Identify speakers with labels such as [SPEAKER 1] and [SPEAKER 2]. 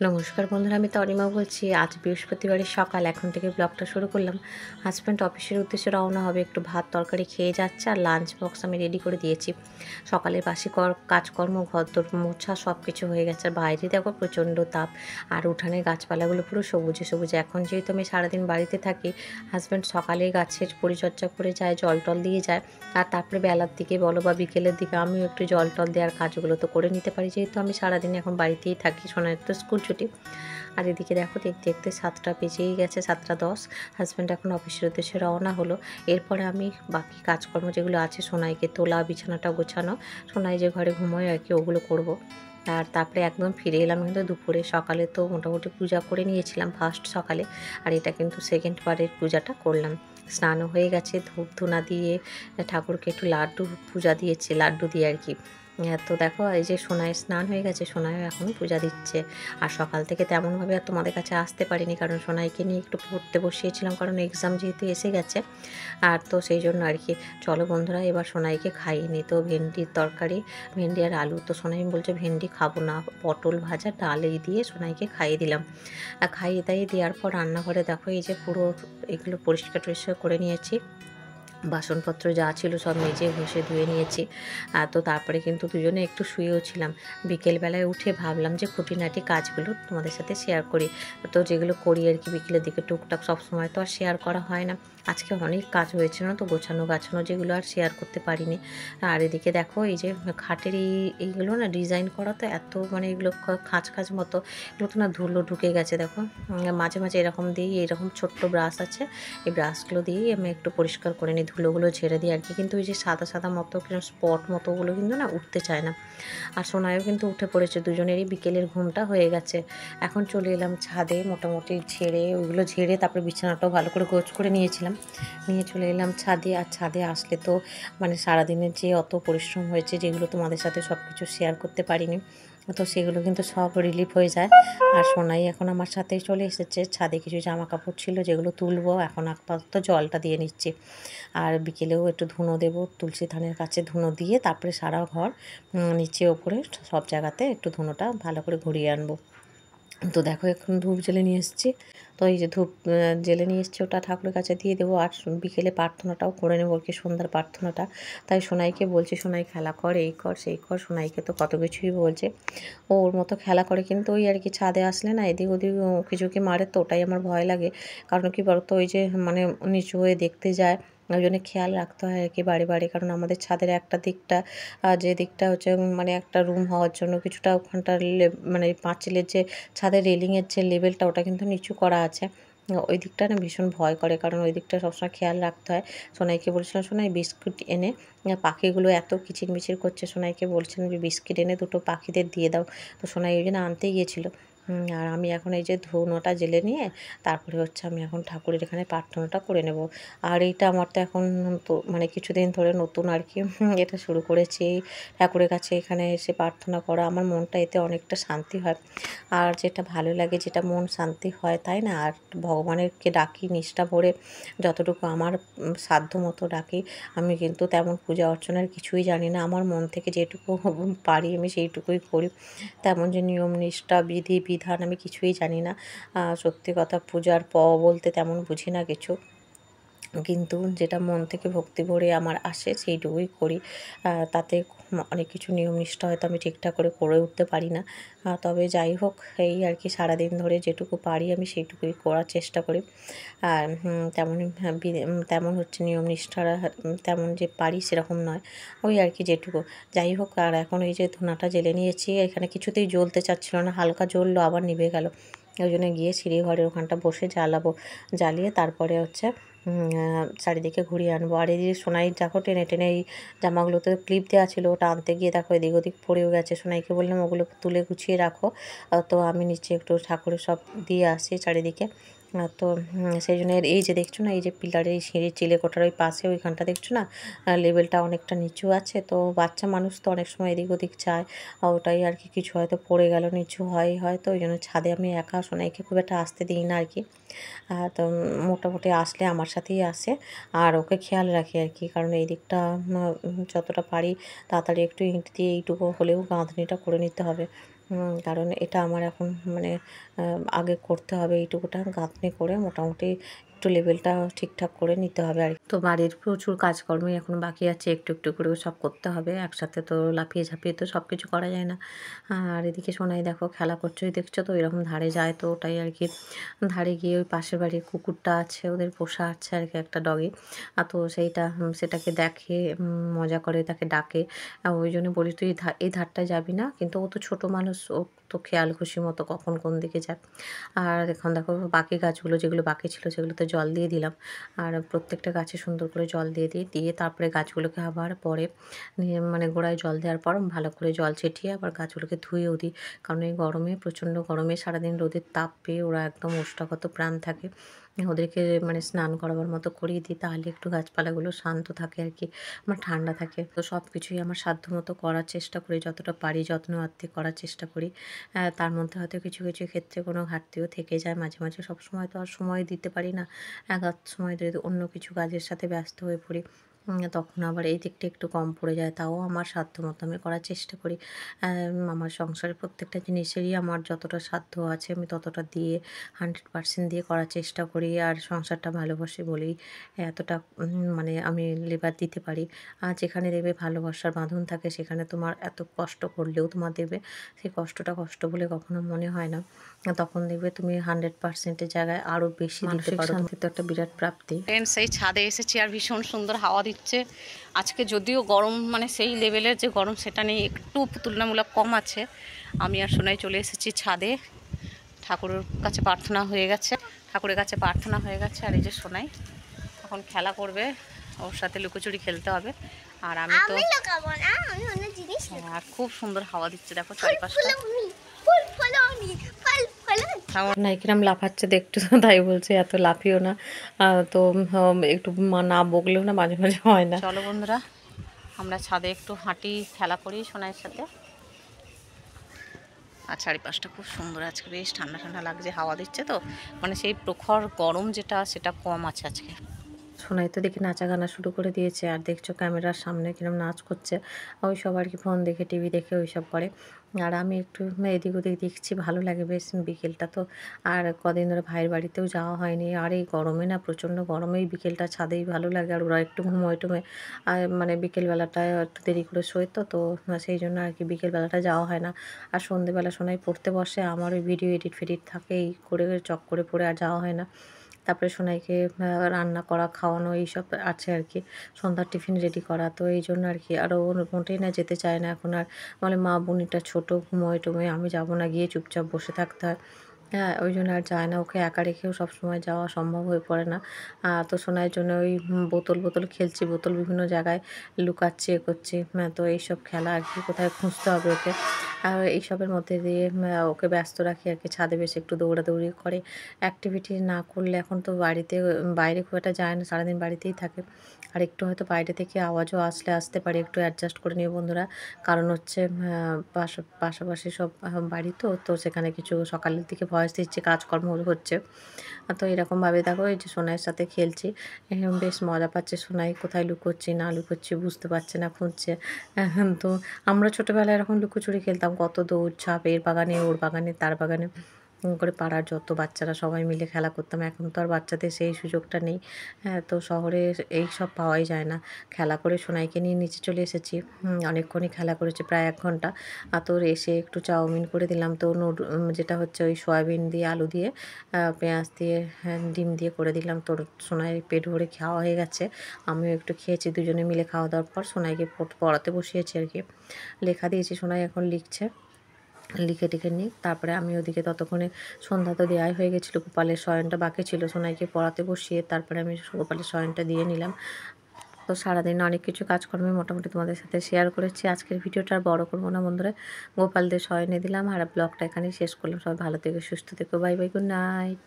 [SPEAKER 1] নমস্কার বন্ধুরা, আমি তনিমা বলছি। আজ বৃহস্পতিবারের সকাল, এখন থেকে ব্লগটা শুরু করলাম। হাজব্যান্ড অফিসের উদ্দেশ্যে রওনা হবে, একটু ভাত তরকারি খেয়ে যাচ্ছে, আর লাঞ্চ বক্স আমি রেডি করে দিয়েছি। সকালের বাসি কাজকর্ম, ঘরদোর মোছা সব কিছু হয়ে গেছে। আর বাইরে দেখো প্রচণ্ড তাপ, আর উঠানের গাছপালাগুলো পুরো সবুজে সবুজে। এখন যেহেতু আমি সারাদিন বাড়িতে থাকি, হাজব্যান্ড সকালে গাছের পরিচর্যা করে যায়, জল টল দিয়ে যায়, আর তারপরে বেলার দিকে বলো বা বিকেলের দিকে আমিও একটু জল টল দেওয়ার কাজগুলো তো করে নিতে পারি, যেহেতু আমি সারাদিন এখন বাড়িতেই থাকি। সোনার তো স্কুল ছুটি। আর এদিকে দেখো দেখতে দেখতে 7টা বেজেই গেছে, 7টা 10। হাজব্যান্ড এখন অফিসের উদ্দেশ্যে রওনা হলো। এরপরে আমি বাকি কাজকর্ম যেগুলো আছে, সোনাইকে তোলা, বিছানাটা গোছানো, সোনাই যে ঘরে ঘুমোয় আর কি, ওগুলো করব। আর তারপরে একদম ফিরে এলাম কিন্তু দুপুরে। সকালে তো মোটামুটি পূজা করে নিয়েছিলাম ফার্স্ট সকালে, আর এটা কিন্তু সেকেন্ড বারের পূজাটা করলাম। স্নানও হয়ে গেছে, ধূপ ধুনা দিয়ে ঠাকুরকে একটু লাড্ডু পূজা দিয়েছি, লাড্ডু দিয়ে আর কি। তো দেখো এই যে সোনায় স্নান হয়ে গেছে, সোনায় এখনও পূজা দিচ্ছে। আর সকাল থেকে তেমনভাবে আর তোমাদের কাছে আসতে পারিনি, কারণ সোনাইকে নিয়ে একটু পড়তে বসিয়েছিলাম, কারণ এক্সাম যেহেতু এসে গেছে। আর তো সেই জন্য আর কি। চলো বন্ধুরা, এবার সোনাইকে খাইয়ে নিই। তো ভেন্ডির তরকারি, ভেন্ডি আর আলু। তো সোনাই বলছে ভেন্ডি খাবো না, পটল ভাজা ডাল এই দিয়ে সোনাইকে খাইয়ে দিলাম। আর খাইয়ে দাইয়ে দেওয়ার পর রান্নাঘরে দেখো এই যে পুরো এগুলো পরিষ্কার টরিষ্কার করে নিয়েছি। বাসনপত্র যা ছিল সব মেজে ঘষে ধুয়ে নিয়েছি। তো তারপরে কিন্তু দুজনে একটু শুয়েও ছিলাম। বিকেলবেলায় উঠে ভাবলাম যে খুঁটিনাটি কাজগুলো তোমাদের সাথে শেয়ার করি। তো যেগুলো করি আর কি বিকেলের দিকে টুকটাক, সব সময় তো আর শেয়ার করা হয় না। আজকে অনেক কাজ হয়েছে না, তো গোছানো গাছানো যেগুলো আর শেয়ার করতে পারিনি। আর এদিকে দেখো এই যে খাটের এইগুলো না ডিজাইন করা, তো এত মানে এগুলো খাঁচ খাঁচ মতো, এগুলো তো না ধুলো ঢুকে গেছে দেখো। মাঝে মাঝে এরকম দিয়েই, এরকম ছোট্ট ব্রাশ আছে, এই ব্রাশগুলো দিয়েই আমি একটু পরিষ্কার করে নিই, ধুলোগুলো ঝেড়ে দিই আর কি। কিন্তু ওই যে সাদা সাদা মতো কিরকম স্পট মতো, ওগুলো কিন্তু না উঠতে চায় না। আর সোনায়ও কিন্তু উঠে পড়েছে, দুজনেরই বিকেলের ঘুমটা হয়ে গেছে। এখন চলে এলাম ছাদে, মোটামুটি ঝেড়ে, ওইগুলো ঝেড়ে তারপরে বিছানাটাও ভালো করে গোছ করে নিয়েছিলাম, নিয়ে চলে এলাম ছাদে। আর ছাদে আসলে তো মানে সারাদিনের যে অত পরিশ্রম হয়েছে, যেগুলো তোমাদের সাথে সব কিছু শেয়ার করতে পারিনি, তো সেগুলো কিন্তু সব রিলিফ হয়ে যায়। আর সোনাই এখন আমার সাথেই চলে এসেছে। ছাদে কিছু জামা কাপড় ছিল যেগুলো তুলবো, এখন আপাতত জলটা দিয়ে নিচ্ছি। আর বিকেলেও একটু ধুনো দেবো, তুলসী থানের কাছে ধুনো দিয়ে তারপরে সারা ঘর নিচে ওপরে সব জায়গাতে একটু ধুনোটা ভালো করে ঘুরিয়ে আনবো। তো দেখো এখন ধূপ জ্বেলে নিয়ে এসেছি। তো এই যে ধূপ জ্বেলে নিয়ে এসেছি, ওটা ঠাকুরের কাছে দিয়ে দেবো। আর বিকেলে প্রার্থনাটাও করে নেবো আর কি, সন্ধ্যার প্রার্থনাটা। তাই সোনাইকে বলছি, সোনাই খেলা কর, এই কর সেই কর। সোনাইকে তো কত কিছুই বলছে, ও ওর মতো খেলা করে। কিন্তু ওই আর কি ছাদে আসলে না এদিক ওদিক কিছু মারে, তো ওটাই আমার ভয় লাগে। কারণ কি বলতো, ওই যে মানে নিচু হয়ে দেখতে যায়, ওই জন্য খেয়াল রাখতে হয় আর কি বারে বারে। কারণ আমাদের ছাদের একটা দিকটা, যে দিকটা হচ্ছে মানে একটা রুম হওয়ার জন্য কিছুটা ওখানটার মানে পাঁচিলের যে ছাদের রেলিংয়ের যে লেভেলটা, ওটা কিন্তু নিচু করা আছে। ওই দিকটা না ভীষণ ভয় করে, কারণ ওই দিকটা সবসময় খেয়াল রাখতে হয়। সোনাইকে বলছিলাম, সোনাই বিস্কুট এনে, পাখিগুলো এত কিচিরমিচির করছে, সোনাইকে বলছিলাম যে বিস্কিট এনে দুটো পাখিদের দিয়ে দাও। তো সোনাই ওই জন্য আনতে গিয়েছিলো। আর আমি এখন এই যে ধুনোটা জ্বেলে নিয়ে তারপরে হচ্ছে আমি এখন ঠাকুরের এখানে প্রার্থনাটা করে নেব। আর এইটা আমার তো এখন তো মানে কিছুদিন ধরে নতুন আর কি, এটা শুরু করেছি। ঠাকুরের কাছে এখানে এসে প্রার্থনা করা, আমার মনটা এতে অনেকটা শান্তি হয়। আর যেটা ভালো লাগে, যেটা মন শান্তি হয়, তাই না? আর ভগবানেরকে ডাকি নিষ্ঠা ভরে, যতটুকু আমার সাধ্য মতো ডাকি। আমি কিন্তু তেমন পূজা অর্চনার কিছুই জানি না, আমার মন থেকে যেটুকু পারি আমি সেইটুকুই করি। তেমন যে নিয়ম নিষ্ঠা বিধি বিধান আমি কিছুই জানি না। সত্যি কথা, পূজার বলতে তেমন বুঝি না কিছু। কিন্তু যেটা মন থেকে ভক্তি ভরে আমার আসে সেইটুকুই করি। তাতে অনেক কিছু নিয়ম নিষ্ঠা হয়তো আমি ঠিকঠাক করে উঠতে পারি না। তবে যাই হোক, এই আর কি সারাদিন ধরে যেটুকু পারি আমি সেইটুকুই করার চেষ্টা করি। আর তেমনই তেমন হচ্ছে নিয়ম নিষ্ঠারা, তেমন যে পারি সেরকম নয়, ওই আর কি যেটুকু। যাই হোক, আর এখন এই যে ধুনাটা জ্বেলে নিয়েছি, এখানে কিছুতেই জ্বলতে চাচ্ছিল না, হালকা জ্বললো আবার নিভে গেল। ওই জন্য গিয়ে সিঁড়ি ঘরের ওখানটা বসে জ্বালাবো, জ্বালিয়ে তারপরে হচ্ছে চারিদিকে ঘুরিয়ে আনবো। আর এই যে সোনাই দেখো টেনে টেনে এই জামাগুলোতে ক্লিপ দেওয়া ছিল, ওটা আনতে গিয়ে দেখো এদিক ওদিক পড়েও গেছে। সোনাইকে বললাম ওগুলো তুলে গুছিয়ে রাখো। তো আমি নিচে একটু ঠাকুরের সব দিয়ে আসি চারিদিকে। তো সেই জন্য এই যে দেখছো না, এই যে পিলারের এই সিঁড়ির চিলেকোঠার ওই পাশে ওইখানটা দেখছো না, লেভেলটা অনেকটা নিচু আছে। তো বাচ্চা মানুষ তো অনেক সময় এদিক ওদিক যায়, ওটাই আর কি, কিছু হয়তো পড়ে গেল, নিচু হয়তো ওই জন্য ছাদে আমি একা সোনাইকে খুব একটা আসতে দিই না আর কি। তো মোটামুটি আসলে আমার সাথেই আসে, আর ওকে খেয়াল রাখি আর কি। কারণ এই দিকটা যতটা পারি তাড়াতাড়ি একটু ইঁট দিয়ে এইটুকু হলেও গাঁথনিটা করে নিতে হবে। কারণ এটা আমার এখন মানে আগে করতে হবে, এইটুকুটা গাঁথনি করে মোটামুটি একটু লেভেলটা ঠিকঠাক করে নিতে হবে আর তো বাড়ির প্রচুর কাজকর্মই এখন বাকি আছে, একটু একটু করেও সব করতে হবে, একসাথে তো লাফিয়ে ঝাঁপিয়ে তো সব কিছু করা যায় না। আর এদিকে সোনাই দেখো খেলা করছে, ওই দেখছো তো এরকম ধারে যায়, তো ওটাই আর কি ধারে গিয়ে ওই পাশের বাড়ির কুকুরটা আছে, ওদের পোষা আছে আর কি একটা ডগি, তো সেটাকে দেখে মজা করে, তাকে ডাকে। ওই জন্য বলি তুই এই ধারটায় যাবি না, কিন্তু ও তো ছোটো মানুষ, ও তো খেয়াল খুশি মতো কখন কোন দিকে যায়। আর এখন দেখো বাকি গাছগুলো যেগুলো বাকি ছিল সেগুলোতে জল দিয়ে দিলাম, আর প্রত্যেকটা গাছে সুন্দর করে জল দিয়ে তারপরে গাছগুলোকে আবার পরে মানে গোড়ায় জল দেওয়ার পর ভালো করে জল ছিটিয়ে আবার গাছগুলোকে ধুয়েও দিই। কারণ এই গরমে, প্রচণ্ড গরমে সারাদিন রোদের তাপ পেয়ে ওরা একদম ওষ্ঠাগত প্রাণ থাকে। ওদেরকে মানে স্নান করাবার মতো করিয়ে দিই, তাহলে একটু গাছপালাগুলো শান্ত থাকে আর কি, আমার ঠান্ডা থাকে। তো সব কিছুই আমার সাধ্যমতো করার চেষ্টা করি, যতটা পারি যত্ন আত্তি করার চেষ্টা করি। তার মধ্যে হয়তো কিছু কিছু ক্ষেত্রে কোনো ঘাটতিও থেকে যায় মাঝে মাঝে, সবসময় তো আর সময় দিতে পারি না। এক আধ সময় যদি অন্য কিছু কাজের সাথে ব্যস্ত হয়ে পড়ি, তখন আবার এই দিকটা একটু কম পড়ে যায়, তাও আমার সাধ্যমতো আমি করার চেষ্টা করি। আমার সংসারের প্রত্যেকটা জিনিসেরই আমার যতটা সাধ্য আছে আমি ততটা দিয়ে 100% দিয়ে করার চেষ্টা করি। আর সংসারটা ভালোবাসি বলেই এতটা মানে আমি লেবার দিতে পারি। আর যেখানে দেখবে ভালোবাসার বাঁধন থাকে সেখানে তোমার এত কষ্ট করলেও তোমার দেখবে সেই কষ্টটা কষ্ট বলে কখনো মনে হয় না। তখন দেখবে তুমি 100% এর জায়গায় আরও বেশি দিতে পারো। শান্তি তো একটা বিরাট প্রাপ্তি।
[SPEAKER 2] ফ্রেন্ডস, এই ছাদে এসেছি আর ভীষণ সুন্দর হাওয়া দিচ্ছে। আজকে যদিও গরম মানে সেই লেভেলের যে গরম সেটা নেই, একটু তুলনামূলক কম আছে। আমি আর সোনাই চলে এসেছি ছাদে, ঠাকুরের কাছে প্রার্থনা হয়ে গেছে, ঠাকুরের কাছে প্রার্থনা হয়ে গেছে। আর এই যে সোনাই এখন খেলা করবে, ওর সাথে লুকোচুরি খেলতে হবে। আর আমি তো আর খুব সুন্দর হাওয়া দিচ্ছে, দেখো চারিপাশটা।
[SPEAKER 1] না কিরম লাফাচ্ছে দেখতো, তাই বলছে এত লাফিও না। তো একটু না বকলেও না মাঝে মাঝে হয় না।
[SPEAKER 2] চলো বন্ধুরা, আমরা ছাদে একটু হাঁটি, খেলা করি সোনাইয়ের সাথে। আর চারিপাশটা খুব সুন্দর, আজকে বেশ ঠান্ডা ঠান্ডা লাগছে, হাওয়া দিচ্ছে তো, মানে সেই প্রখর গরম যেটা সেটা কম আছে আজকে।
[SPEAKER 1] সোনাই তো দেখি নাচা গানা শুরু করে দিয়েছে, আর দেখছো ক্যামেরার সামনে কিরম নাচ করছে, ওই সব আর কি ফোন দেখে টিভি দেখে ওই সব করে। আর আমি একটু এদিক ওদিক দেখছি, ভালো লাগে বেশ বিকেলটা তো। আর কদিন ধরে ভাইয়ের বাড়িতেও যাওয়া হয়নি, আর এই গরমে না, প্রচণ্ড গরমেই বিকেলটা ছাদেই ভালো লাগে। আর ওরা একটু ঘুমোয় টুমোয়, আর মানে বিকেলবেলাটায় একটু দেরি করে শোয়, তো সেই জন্য আর কি বিকেলবেলাটা যাওয়া হয় না। আর সন্ধেবেলা সোনাই পড়তে বসে, আমার ওই ভিডিও এডিট ফেডিট থাকে, এই করে চক করে পড়ে আর যাওয়া হয় না। তারপরে সোনাইকে রান্না করা, খাওয়ানো এইসব আছে আর কি, সন্ধ্যার টিফিন রেডি করা, তো এই জন্য আর কি। আর ও মোটেই না যেতে চায় না এখন, আর বলে মা বুনিটা ছোটো, ঘুমোয় টুমোয়, আমি যাবো না, গিয়ে চুপচাপ বসে থাকতে হয়। হ্যাঁ, ওই জন্য আর যায় না, ওকে একা রেখেও সবসময় যাওয়া সম্ভব হয়ে পড়ে না। তো সোনাইয়ের জন্য ওই বোতল খেলছি, বোতল বিভিন্ন জায়গায় লুকাচ্ছি, এ করছি। তো এইসব খেলা আর কি, কোথায় খুঁজতে হবে ওকে। আর এইসবের মধ্যে দিয়ে ওকে ব্যস্ত রাখি আর কি। ছাদে বেশ একটু দৌড়াদৌড়ি করে, অ্যাক্টিভিটি না করলে এখন তো বাইরে খুব একটা যায় না, সারাদিন বাড়িতেই থাকে। আর একটু হয়তো বাইরে থেকে আওয়াজও আসতে পারে, একটু অ্যাডজাস্ট করে নিও বন্ধুরা। কারণ হচ্ছে পাশাপাশি সব বাড়ি, তো সেখানে কিছু সকালের দিকে ভয়েস দিচ্ছে, কাজকর্ম হচ্ছে। তো এরকমভাবে দেখো এই যে সোনাইয়ের সাথে খেলছি, বেশ মজা পাচ্ছে সোনাই, কোথায় লুকোচ্ছি না লুকোচ্ছি বুঝতে পারছে না, খুঁজছে। তো আমরা ছোটোবেলায় এরকম লুকোচুরি খেলতাম, কত দৌড়ঝাঁপ, এর বাগানে ওর বাগানে তার বাগানে করে পাড়ার যত বাচ্চারা সবাই মিলে খেলা করতাম। এখন তো আর বাচ্চাদের সেই সুযোগটা নেই। হ্যাঁ, তো শহরে এই সব পাওয়াই যায় না। খেলা করে সোনাইকে নিয়ে নিচে চলে এসেছি, অনেকক্ষণই খেলা করেছে, প্রায় 1 ঘন্টা। তোর এসে একটু চাউমিন করে দিলাম, তো যেটা হচ্ছে ওই সয়াবিন দিয়ে আলু দিয়ে পেঁয়াজ দিয়ে, হ্যাঁ, ডিম দিয়ে করে দিলাম। তোর সোনাই পেট ভরে খাওয়া হয়ে গেছে, আমিও একটু খেয়েছি। দুজনে মিলে খাওয়া দাওয়ার পর সোনাইকে পড়াতে বসিয়েছি আর কি, লেখা দিয়েছি, সোনাই এখন লিখছে। লিখে টিখে নিই, তারপরে আমি ওদিকে ততক্ষণে সন্ধ্যা তো দেওয়াই হয়ে গেছিলো, গোপালের শয়নটা বাকি ছিল, সোনাইকে পড়াতে বসিয়ে তারপরে আমি গোপালের শয়নটা দিয়ে নিলাম। তো সারাদিন অনেক কিছু কাজকর্মে মোটামুটি তোমাদের সাথে শেয়ার করেছি। আজকের ভিডিওটা আর বড় করবো না বন্ধুরা, গোপালদের শয়নে দিলাম, আর ব্লগটা এখানেই শেষ করলাম। সবাই ভালো থেকো, সুস্থ থেকো, বাই বাই, গুড নাইট।